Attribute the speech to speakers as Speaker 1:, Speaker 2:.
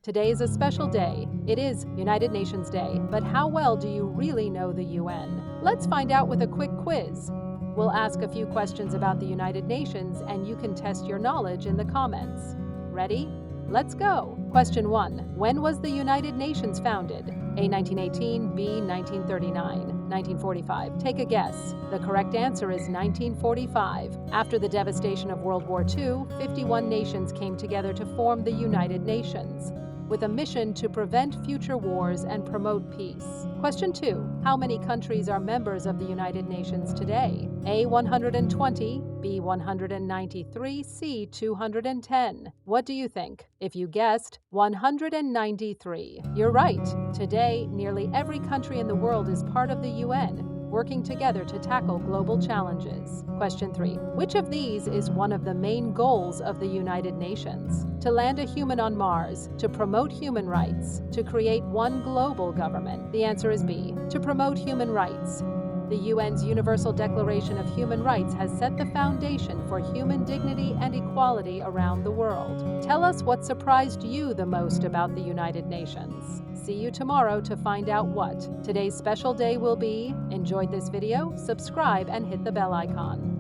Speaker 1: Today is a special day. It is United Nations Day, but how well do you really know the UN? Let's find out with a quick quiz. We'll ask a few questions about the United Nations and you can test your knowledge in the comments. Ready? Let's go. Question 1. When was the United Nations founded? A. 1918, B. 1939, 1945. Take a guess. The correct answer is 1945. After the devastation of World War II, 51 nations came together to form the United Nations, with a mission to prevent future wars and promote peace. Question 2. How many countries are members of the United Nations today? A. 120, B. 193, C. 210. What do you think? If you guessed 193, you're right. Today, nearly every country in the world is part of the UN, working together to tackle global challenges. Question 3. Which of these is one of the main goals of the United Nations? To land a human on Mars, to promote human rights, to create one global government? The answer is B. To promote human rights. The UN's Universal Declaration of Human Rights has set the foundation for human dignity and equality around the world. Tell us what surprised you the most about the United Nations. See you tomorrow to find out what today's special day will be. Enjoyed this video? Subscribe and hit the bell icon.